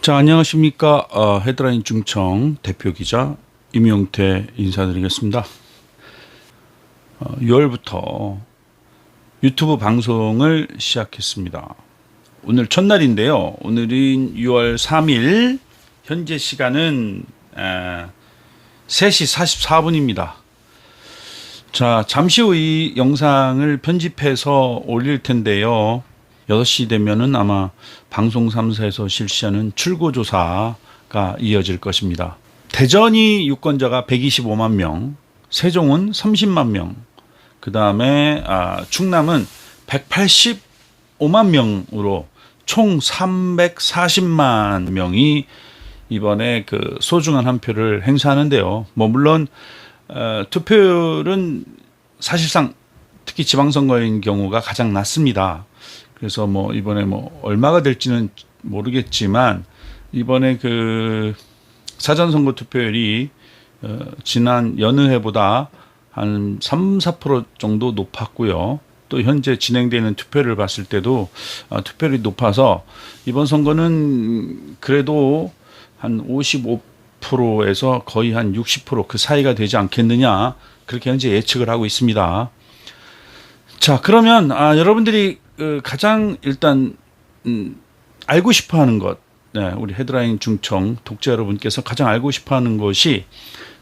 자, 안녕하십니까. 헤드라인 중청 대표기자 임용태 인사드리겠습니다. 6월부터 유튜브 방송을 시작했습니다. 오늘 첫날인데요. 오늘은 6월 3일, 현재 시간은 3시 44분입니다. 자, 잠시 후 이 영상을 편집해서 올릴 텐데요. 6시 되면은 아마 방송 3사에서 실시하는 출고조사가 이어질 것입니다. 대전이 유권자가 125만 명, 세종은 30만 명, 그 다음에 충남은 185만 명으로 총 340만 명이 이번에 그 소중한 한 표를 행사하는데요. 물론 투표율은 사실상 특히 지방선거인 경우가 가장 낮습니다. 그래서 이번에 얼마가 될지는 모르겠지만 이번에 그 사전선거 투표율이 지난 여느 해보다 한 3~4% 정도 높았고요. 또 현재 진행되는 투표를 봤을 때도 투표율이 높아서 이번 선거는 그래도 한 55%에서 거의 한 60% 그 사이가 되지 않겠느냐, 그렇게 현재 예측을 하고 있습니다. 자, 그러면 여러분들이 가장 일단 알고 싶어하는 것, 우리 헤드라인 중청 독자 여러분께서 가장 알고 싶어하는 것이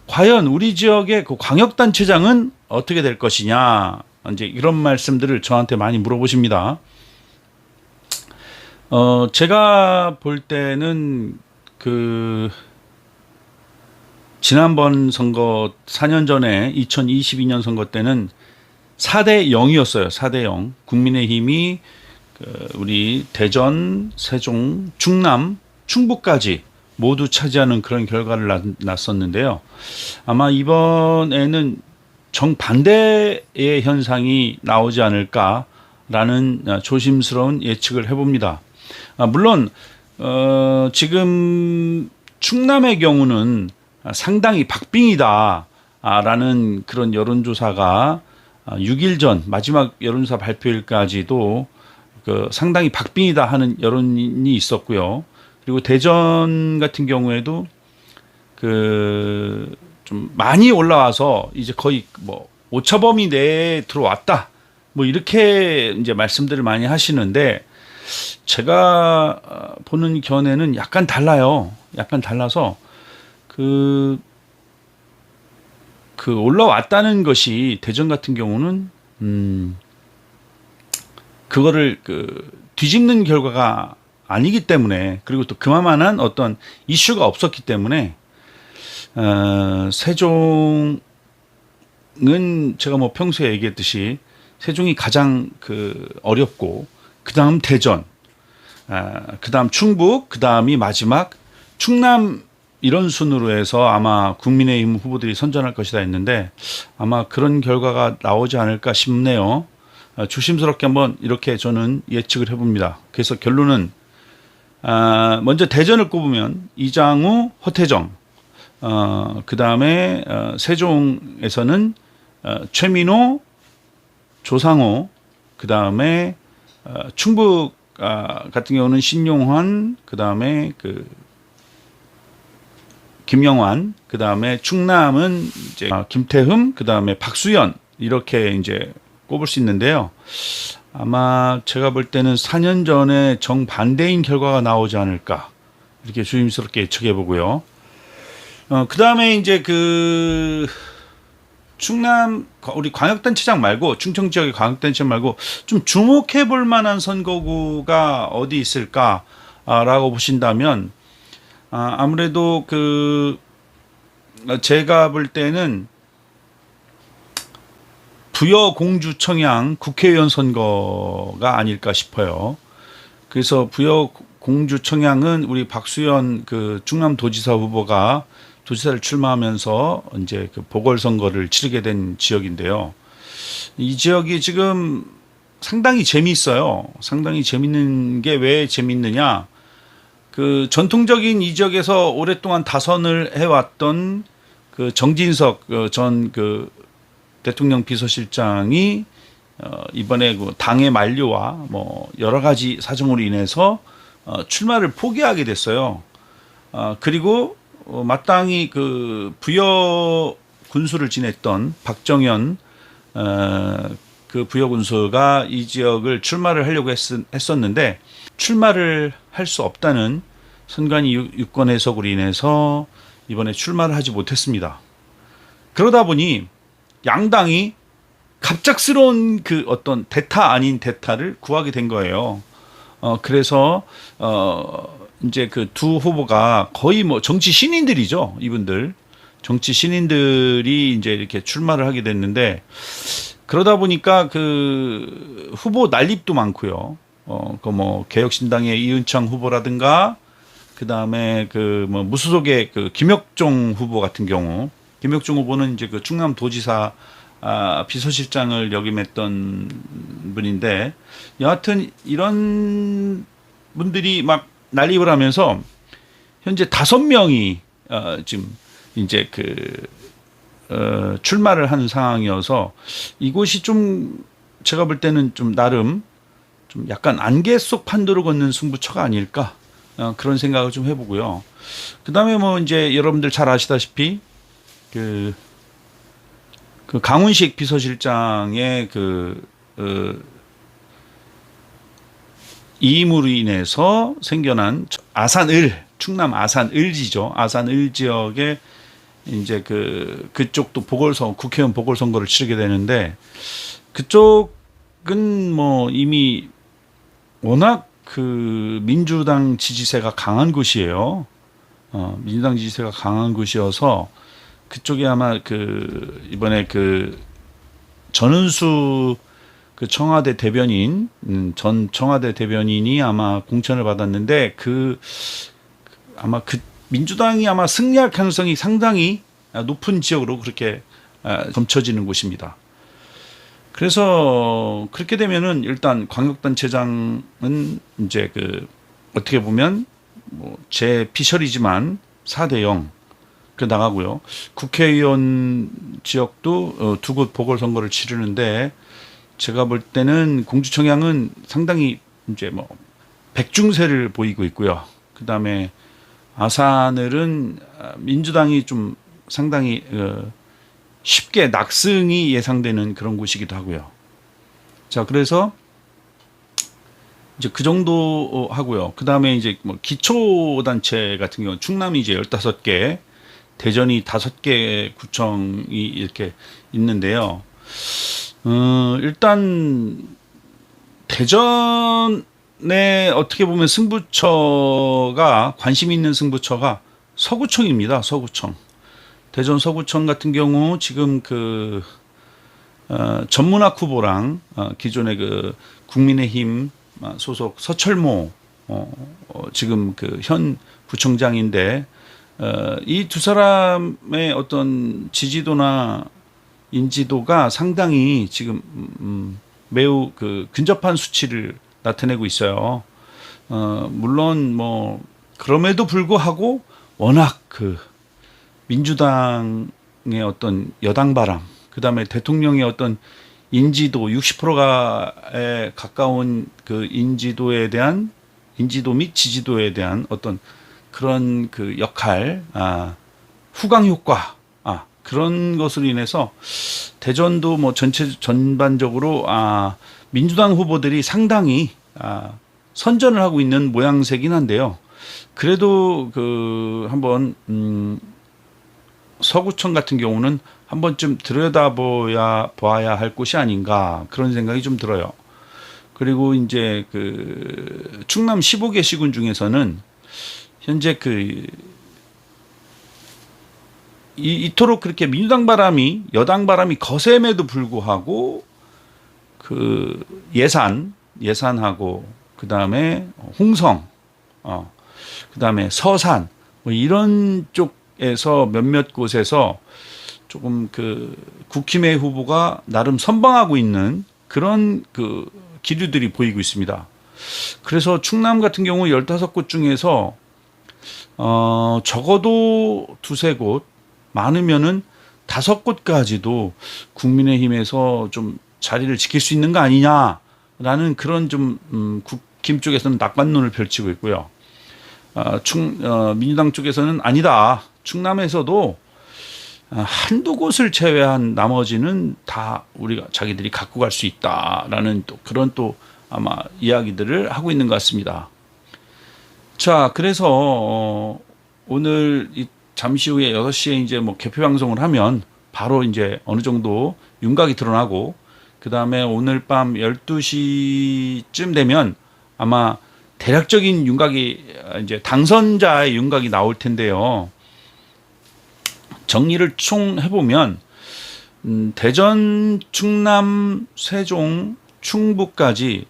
과연 우리 지역의 그 광역단체장은 어떻게 될 것이냐, 이제 이런 말씀들을 저한테 많이 물어보십니다. 제가 볼 때는 지난번 선거 4년 전에 2022년 선거 때는 4대 0이었어요. 4대 0. 국민의힘이 우리 대전, 세종, 충남, 충북까지 모두 차지하는 그런 결과를 났었는데요. 아마 이번에는 정반대의 현상이 나오지 않을까라는 조심스러운 예측을 해봅니다. 물론 지금 충남의 경우는 상당히 박빙이다라는 그런 여론조사가 6일 전 마지막 여론조사 발표일까지도 상당히 박빙이다 하는 여론이 있었고요. 그리고 대전 같은 경우에도 좀 많이 올라와서 이제 거의 오차범위 내에 들어왔다, 이렇게 이제 말씀들을 많이 하시는데, 제가 보는 견해는 약간 달라요. 약간 달라서 올라왔다는 것이 대전 같은 경우는 그거를 뒤집는 결과가 아니기 때문에, 그리고 또 그만한 어떤 이슈가 없었기 때문에 세종은 제가 평소에 얘기했듯이 세종이 가장 어렵고, 그 다음 대전, 그 다음 충북, 그 다음이 마지막 충남, 이런 순으로 해서 아마 국민의힘 후보들이 선전할 것이다 했는데 아마 그런 결과가 나오지 않을까 싶네요. 조심스럽게 한번 이렇게 저는 예측을 해봅니다. 그래서 결론은 먼저 대전을 꼽으면 이장우, 허태정, 그 다음에 세종에서는 최민호, 조상호, 그 다음에 충북 같은 경우는 신용환, 그 다음에 김영환, 그 다음에 충남은 이제 김태흠, 그 다음에 박수현, 이렇게 이제 꼽을 수 있는데요. 아마 제가 볼 때는 4년 전에 정반대인 결과가 나오지 않을까, 이렇게 조심스럽게 예측해 보고요. 그 다음에 이제 충남 우리 광역단체장 말고, 충청 지역의 광역단체장 말고 좀 주목해 볼 만한 선거구가 어디 있을까라고 보신다면, 아무래도 제가 볼 때는 부여 공주 청양 국회의원 선거가 아닐까 싶어요. 그래서 부여 공주 청양은 우리 박수현 충남도지사 후보가 도지사를 출마하면서 이제 보궐선거를 치르게 된 지역인데요. 이 지역이 지금 상당히 재미있어요. 상당히 재밌는 게 왜 재밌느냐? 전통적인 이 지역에서 오랫동안 다선을 해왔던 정진석 전 대통령 비서실장이 이번에 당의 만료와 여러 가지 사정으로 인해서 출마를 포기하게 됐어요. 그리고 마땅히 그 부여 군수를 지냈던 박정현 그 부여 군수가 이 지역을 출마를 하려고 했었는데 출마를 할 수 없다는 선관위 유권 해석으로 인해서 이번에 출마를 하지 못했습니다. 그러다 보니 양당이 갑작스러운 그 어떤 대타 아닌 대타를 구하게 된 거예요. 그래서 이제 그 두 후보가 거의 뭐 정치 신인들이죠. 이분들 정치 신인들이 이제 이렇게 출마를 하게 됐는데 그러다 보니까 그 후보 난립도 많고요. 그 뭐 개혁신당의 이은창 후보라든가 그 다음에 그 뭐 무소속의 그 김혁종 후보 같은 경우, 김혁종 후보는 이제 그 충남도지사 비서실장을 역임했던 분인데 여하튼 이런 분들이 막 난립을 하면서 현재 5명이 지금 이제 출마를 한 상황이어서 이곳이 좀 제가 볼 때는 좀 나름 좀 약간 안개 속 판도를 걷는 승부처가 아닐까 그런 생각을 좀 해보고요. 그 다음에 뭐 이제 여러분들 잘 아시다시피 그 강훈식 비서실장의 이임으로 인해서 생겨난 충남 아산을지죠. 아산을 지역에 이제 그쪽도 국회의원 보궐선거를 치르게 되는데 그쪽은 뭐 이미 워낙 그 민주당 지지세가 강한 곳이에요. 민주당 지지세가 강한 곳이어서 그쪽에 아마 이번에 전은수 청와대 대변인 전 청와대 대변인이 아마 공천을 받았는데 아마 민주당이 아마 승리할 가능성이 상당히 높은 지역으로 그렇게 점쳐지는 곳입니다. 그래서 그렇게 되면은 일단 광역단체장은 이제 어떻게 보면 뭐 제 피셜이지만 4대0 나가고요. 국회의원 지역도 2곳 보궐선거를 치르는데 제가 볼 때는 공주청양은 상당히 이제 뭐 백중세를 보이고 있고요. 그 다음에 아산을은 민주당이 좀 상당히 쉽게 낙승이 예상되는 그런 곳이기도 하고요. 자, 그래서 이제 그 정도 하고요. 그 다음에 이제 뭐 기초단체 같은 경우 충남이 이제 15개, 대전이 5개 구청이 이렇게 있는데요. 일단 대전에 어떻게 보면 관심 있는 승부처가 서구청입니다. 서구청. 대전 서구청 같은 경우 지금 전문학 후보랑 기존의 국민의힘 소속 서철모 지금 현 부청장인데 이 두 사람의 어떤 지지도나 인지도가 상당히 지금 매우 근접한 수치를 나타내고 있어요. 물론 뭐 그럼에도 불구하고 워낙 민주당의 어떤 여당 바람, 그 다음에 대통령의 어떤 인지도 60%에 가까운 인지도 및 지지도에 대한 어떤 그런 역할, 후광 효과, 그런 것으로 인해서 대전도 뭐 전반적으로 민주당 후보들이 상당히 선전을 하고 있는 모양새긴 한데요. 그래도 한번 서구청 같은 경우는 한 번쯤 들여다봐야 할 곳이 아닌가 그런 생각이 좀 들어요. 그리고 이제 충남 15개 시군 중에서는 현재 이토록 그렇게 민주당 바람이 여당 바람이 거셈에도 불구하고 예산하고 그 다음에 홍성, 그 다음에 서산 뭐 이런 쪽에서 몇몇 곳에서 조금 국힘의 후보가 나름 선방하고 있는 그런 기류들이 보이고 있습니다. 그래서 충남 같은 경우 15곳 중에서 적어도 2-3곳, 많으면은 5곳까지도 국민의힘에서 좀 자리를 지킬 수 있는 거 아니냐라는 그런 좀 국힘 쪽에서는 낙관론을 펼치고 있고요. 민주당 쪽에서는 아니다. 충남에서도 한두 곳을 제외한 나머지는 다 우리가 자기들이 갖고 갈 수 있다라는 또 그런 또 아마 이야기들을 하고 있는 것 같습니다. 자, 그래서 오늘 잠시 후에 6시에 이제 뭐 개표 방송을 하면 바로 이제 어느 정도 윤곽이 드러나고 그다음에 오늘 밤 12시쯤 되면 아마 대략적인 윤곽이 이제 당선자의 윤곽이 나올 텐데요. 정리를 총 해보면 대전, 충남, 세종, 충북까지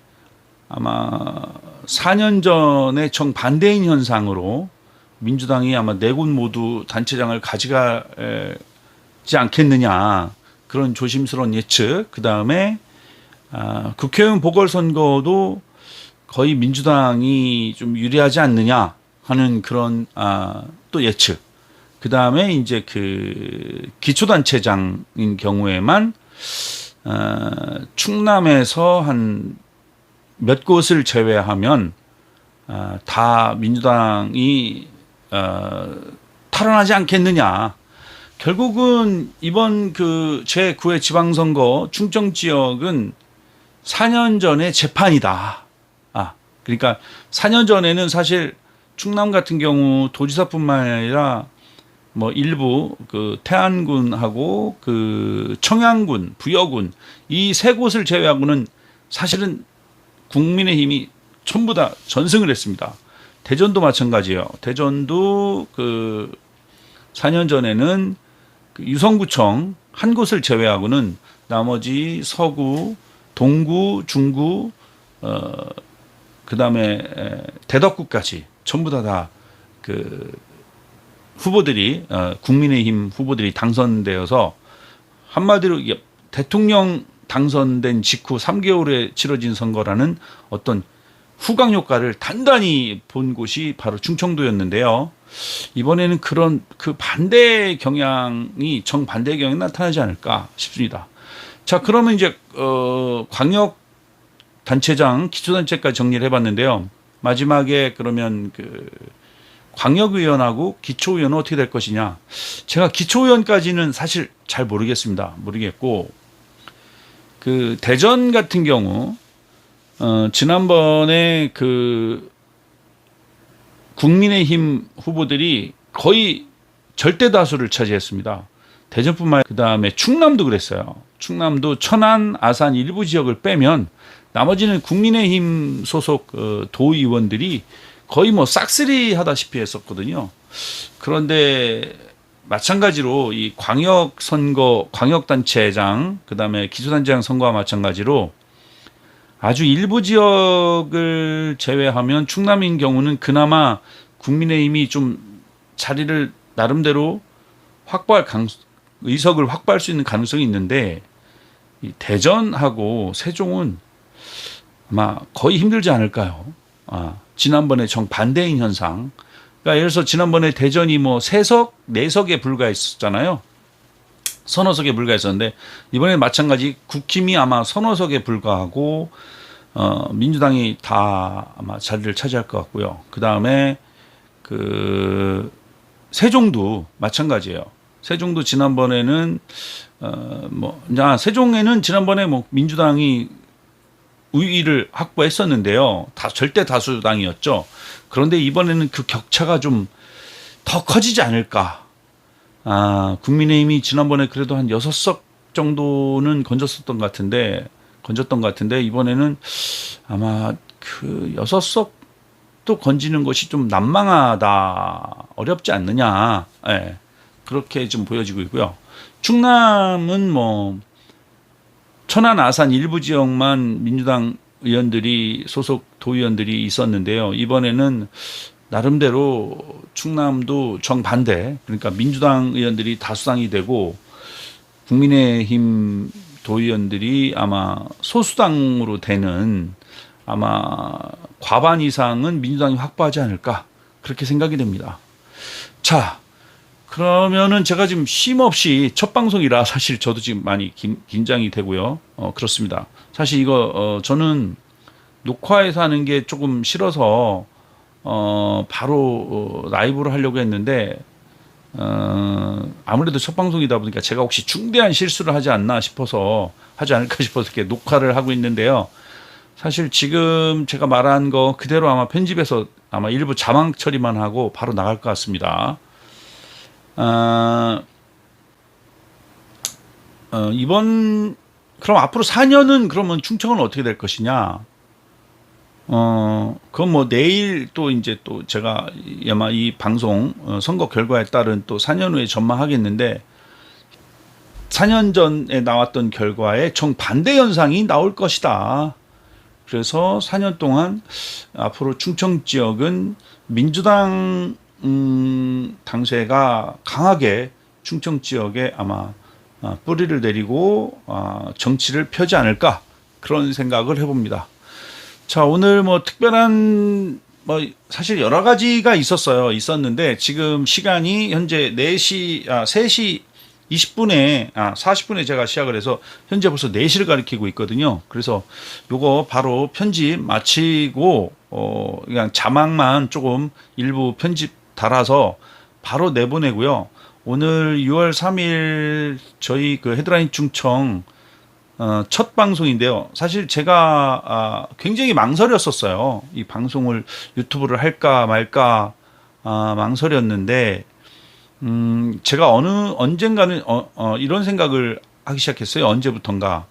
아마 4년 전에 정반대인 현상으로 민주당이 아마 4곳 모두 단체장을 가져가지 않겠느냐 그런 조심스러운 예측. 그 다음에 국회의원 보궐선거도 거의 민주당이 좀 유리하지 않느냐 하는 그런 또 예측. 그 다음에 이제 그 기초단체장인 경우에만 충남에서 한 몇 곳을 제외하면 다 민주당이 탈환하지 않겠느냐. 결국은 이번 그 제9회 지방선거 충청 지역은 4년 전에 재판이다. 그러니까 4년 전에는 사실 충남 같은 경우 도지사뿐만 아니라 뭐 일부 그 태안군하고 그 청양군, 부여군 이 세 곳을 제외하고는 사실은 국민의힘이 전부 다 전승을 했습니다. 대전도 마찬가지예요. 대전도 그 4년 전에는 그 유성구청 한 곳을 제외하고는 나머지 서구, 동구, 중구, 그다음에 대덕구까지 전부 다 그 후보들이 국민의힘 후보들이 당선되어서 한마디로 대통령 당선된 직후 3개월에 치러진 선거라는 어떤 후광 효과를 단단히 본 곳이 바로 충청도였는데요. 이번에는 그런 그 반대 경향이 정반대 경향이 나타나지 않을까 싶습니다. 자, 그러면 이제 광역 단체장 기초단체까지 정리를 해봤는데요. 마지막에 그러면 그 광역의원하고 기초의원은 어떻게 될 것이냐. 제가 기초의원까지는 사실 잘 모르겠습니다. 모르겠고 그 대전 같은 경우 지난번에 그 국민의힘 후보들이 거의 절대 다수를 차지했습니다. 대전뿐만 아니라 그다음에 충남도 그랬어요. 충남도 천안, 아산 일부 지역을 빼면 나머지는 국민의힘 소속 도의원들이 거의 뭐 싹쓸이 하다시피 했었거든요. 그런데 마찬가지로 이 광역 선거, 광역단체장, 그다음에 기초단체장 선거와 마찬가지로 아주 일부 지역을 제외하면 충남인 경우는 그나마 국민의힘이 좀 자리를 나름대로 의석을 확보할 수 있는 가능성이 있는데 이 대전하고 세종은 아마 거의 힘들지 않을까요? 지난번에 정반대인 현상. 그러니까 예를 들어서 지난번에 대전이 뭐 3석, 4석에 불과했었잖아요. 서너 석에 불과했었는데 이번에 마찬가지 국힘이 아마 서너 석에 불과하고 민주당이 다 아마 자리를 차지할 것 같고요. 그 다음에 그 세종도 마찬가지예요. 세종도 지난번에는 세종에는 지난번에 뭐 민주당이 우위를 확보했었는데요. 다 절대 다수당이었죠. 그런데 이번에는 그 격차가 좀 더 커지지 않을까. 국민의힘이 지난번에 그래도 한 6석 정도는 건졌던 것 같은데 이번에는 아마 그 6석도 건지는 것이 좀 난망하다, 어렵지 않느냐. 네, 그렇게 좀 보여지고 있고요. 충남은 뭐 천안, 아산 일부 지역만 민주당 의원들이 소속 도의원들이 있었는데요. 이번에는 나름대로 충남도 정반대, 그러니까 민주당 의원들이 다수당이 되고 국민의힘 도의원들이 아마 소수당으로 되는 아마 과반 이상은 민주당이 확보하지 않을까 그렇게 생각이 됩니다. 자, 그러면은 제가 지금 쉼 없이 첫 방송이라 사실 저도 지금 많이 긴장이 되고요. 그렇습니다. 사실 이거 저는 녹화해서 하는 게 조금 싫어서 바로 라이브로 하려고 했는데 아무래도 첫 방송이다 보니까 제가 혹시 중대한 실수를 하지 않나 싶어서 하지 않을까 싶어서 이렇게 녹화를 하고 있는데요. 사실 지금 제가 말한 거 그대로 아마 편집해서 아마 일부 자막 처리만 하고 바로 나갈 것 같습니다. 이번 그럼 앞으로 4년은 그러면 충청은 어떻게 될 것이냐? 그건 뭐 내일 또 이제 또 제가 아마 이 방송 선거 결과에 따른 또 4년 후에 전망하겠는데 4년 전에 나왔던 결과에 정반대 현상이 나올 것이다. 그래서 4년 동안 앞으로 충청 지역은 민주당 당세가 강하게 충청 지역에 아마 뿌리를 내리고 정치를 펴지 않을까 그런 생각을 해봅니다. 자, 오늘 뭐 특별한 뭐 사실 여러 가지가 있었는데 지금 시간이 현재 3시 20분에 40분에 제가 시작을 해서 현재 벌써 4시를 가리키고 있거든요. 그래서 요거 바로 편집 마치고 그냥 자막만 조금 일부 편집 달아서 바로 내보내고요. 오늘 6월 3일 저희 그 헤드라인 충청 첫 방송인데요. 사실 제가 굉장히 망설였었어요. 이 방송을 유튜브를 할까 말까 망설였는데 제가 언젠가는 이런 생각을 하기 시작했어요. 언제부턴가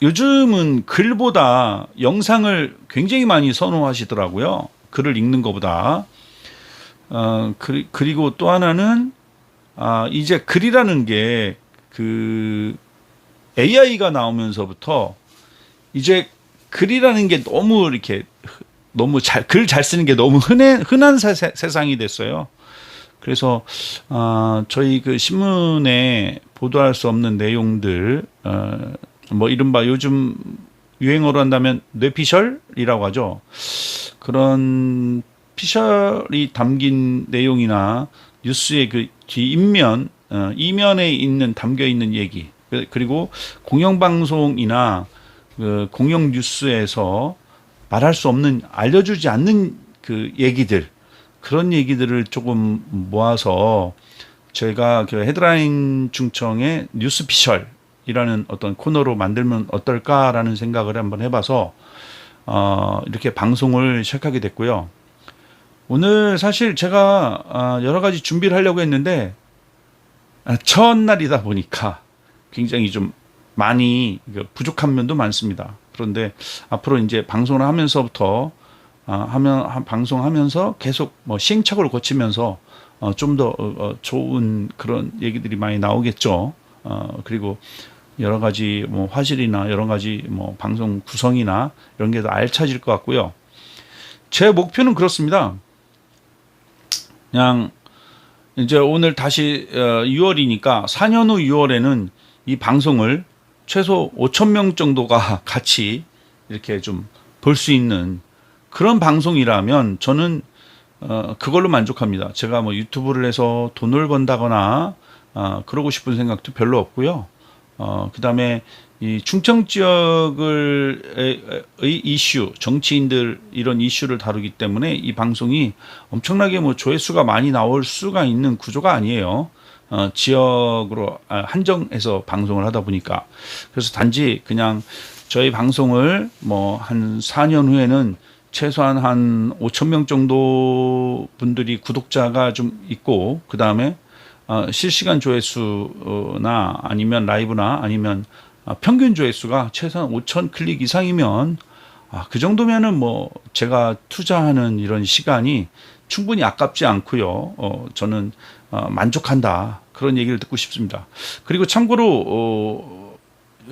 요즘은 글보다 영상을 굉장히 많이 선호하시더라고요. 글을 읽는 것보다. 그리고 또 하나는 이제 글이라는 게 AI가 나오면서부터 이제 글이라는 게 너무 이렇게 글 잘 쓰는 게 너무 흔한 세상이 됐어요. 그래서 저희 그 신문에 보도할 수 없는 내용들 뭐 이른바 요즘 유행어로 한다면 뇌피셜이라고 하죠. 그런 피셜이 담긴 내용이나 뉴스의 그 뒷면 이면에 있는 담겨 있는 얘기 그리고 공영방송이나 공영 뉴스에서 말할 수 없는 알려주지 않는 그 얘기들 그런 얘기들을 조금 모아서 제가 그 헤드라인 충청의 뉴스 피셜이라는 어떤 코너로 만들면 어떨까라는 생각을 한번 해봐서 이렇게 방송을 시작하게 됐고요. 오늘 사실 제가 여러 가지 준비를 하려고 했는데 첫날이다 보니까 굉장히 좀 많이 부족한 면도 많습니다. 그런데 앞으로 이제 방송을 하면서부터 방송하면서 계속 뭐 시행착오를 거치면서 좀 더 좋은 그런 얘기들이 많이 나오겠죠. 그리고 여러 가지 뭐 화질이나 여러 가지 뭐 방송 구성이나 이런 게 더 알차질 것 같고요. 제 목표는 그렇습니다. 그냥 이제 오늘 다시 6월이니까 4년 후 6월에는 이 방송을 최소 5,000명 정도가 같이 이렇게 좀 볼 수 있는 그런 방송이라면 저는 그걸로 만족합니다. 제가 뭐 유튜브를 해서 돈을 번다거나 그러고 싶은 생각도 별로 없고요. 그다음에 이 충청 지역의 이슈, 정치인들 이런 이슈를 다루기 때문에 이 방송이 엄청나게 뭐 조회수가 많이 나올 수가 있는 구조가 아니에요. 지역으로 한정해서 방송을 하다 보니까. 그래서 단지 그냥 저희 방송을 뭐 한 4년 후에는 최소한 한 5,000명 정도 분들이 구독자가 좀 있고, 그 다음에 실시간 조회수나 아니면 라이브나 아니면 평균 조회수가 최소한 5,000 클릭 이상이면 그 정도면은 뭐 제가 투자하는 이런 시간이 충분히 아깝지 않고요. 저는 만족한다. 그런 얘기를 듣고 싶습니다. 그리고 참고로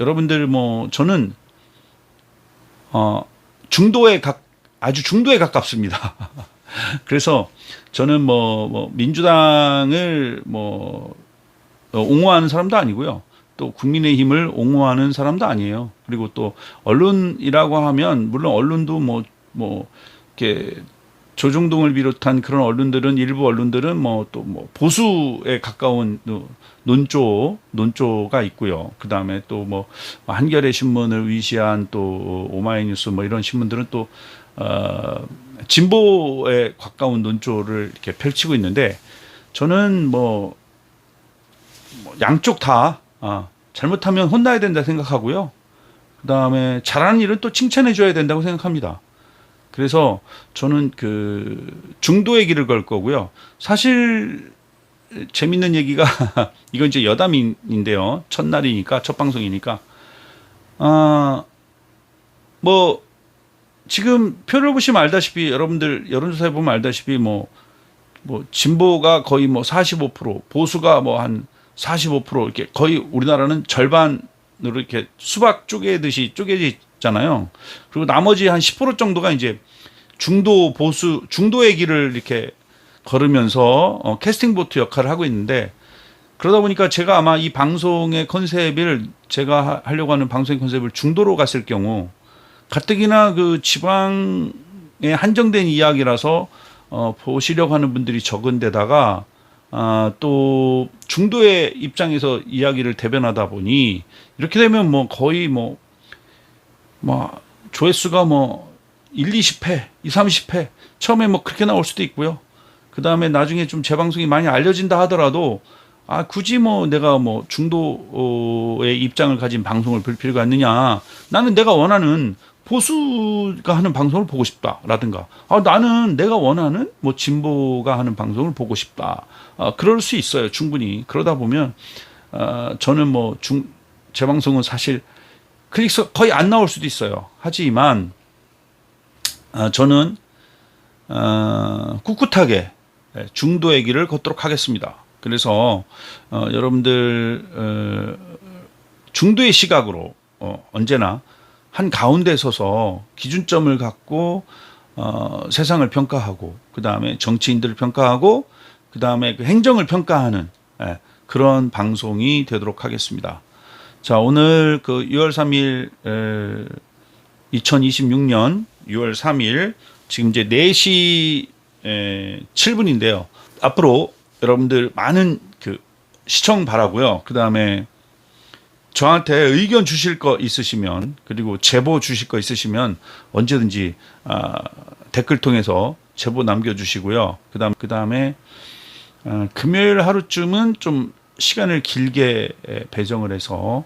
여러분들 뭐 저는 아주 중도에 가깝습니다. 그래서 저는 뭐 민주당을 옹호하는 사람도 아니고요. 또 국민의힘을 옹호하는 사람도 아니에요. 그리고 또 언론이라고 하면 물론 언론도 뭐 이렇게 조중동을 비롯한 그런 언론들은 일부 언론들은 뭐 또 뭐 보수에 가까운 논조가 있고요. 그 다음에 또 뭐 한겨레 신문을 위시한 또 오마이뉴스 뭐 이런 신문들은 또 진보에 가까운 논조를 이렇게 펼치고 있는데 저는 뭐 양쪽 다 잘못하면 혼나야 된다 생각하고요. 그 다음에 잘하는 일은 또 칭찬해 줘야 된다고 생각합니다. 그래서 저는 그 중도의 길을 걸 거고요. 사실 재밌는 얘기가 이건 이제 여담인데요. 첫날이니까 첫 방송이니까 뭐 지금 표를 보시면 알다시피 여러분들 여론조사에 보면 알다시피 뭐 진보가 거의 뭐 45% 보수가 뭐 한 45% 이렇게 거의 우리나라는 절반으로 이렇게 수박 쪼개듯이 쪼개져 있잖아요. 그리고 나머지 한 10% 정도가 이제 중도 보수 중도의 길을 이렇게 걸으면서 캐스팅 보트 역할을 하고 있는데 그러다 보니까 제가 아마 이 방송의 컨셉을 제가 하려고 하는 방송의 컨셉을 중도로 갔을 경우 가뜩이나 그 지방에 한정된 이야기라서 보시려고 하는 분들이 적은 데다가 또 중도의 입장에서 이야기를 대변하다 보니 이렇게 되면 뭐 거의 뭐 조회수가 뭐 1, 20회, 2, 30회 처음에 뭐 그렇게 나올 수도 있고요. 그 다음에 나중에 좀 제 방송이 많이 알려진다 하더라도 굳이 뭐 내가 뭐 중도의 입장을 가진 방송을 볼 필요가 있느냐. 나는 내가 원하는 보수가 하는 방송을 보고 싶다라든가 나는 내가 원하는 뭐 진보가 하는 방송을 보고 싶다. 그럴 수 있어요. 충분히. 그러다 보면 저는 뭐 제 방송은 사실 클릭수가 거의 안 나올 수도 있어요. 하지만 저는 꿋꿋하게 중도의 길을 걷도록 하겠습니다. 그래서 여러분들 중도의 시각으로 언제나 한 가운데 서서 기준점을 갖고 세상을 평가하고 그 다음에 정치인들을 평가하고 그 다음에 그 행정을 평가하는 그런 방송이 되도록 하겠습니다. 자, 오늘 그 6월 3일 2026년 6월 3일 지금 이제 4시 7분인데요. 앞으로 여러분들 많은 그 시청 바라고요. 그 다음에 저한테 의견 주실 거 있으시면 그리고 제보 주실 거 있으시면 언제든지 댓글 통해서 제보 남겨주시고요. 그 다음에 금요일 하루쯤은 좀 시간을 길게 배정을 해서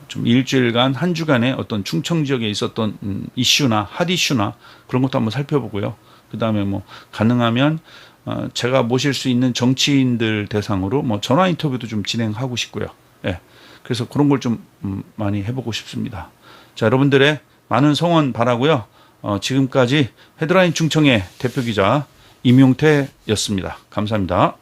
좀 일주일간 한 주간의 어떤 충청 지역에 있었던 이슈나 핫 이슈나 그런 것도 한번 살펴보고요. 그 다음에 뭐 가능하면 제가 모실 수 있는 정치인들 대상으로 뭐 전화 인터뷰도 좀 진행하고 싶고요. 예. 그래서 그런 걸 좀 많이 해보고 싶습니다. 자, 여러분들의 많은 성원 바라고요. 지금까지 헤드라인 충청의 대표 기자 임용태였습니다. 감사합니다.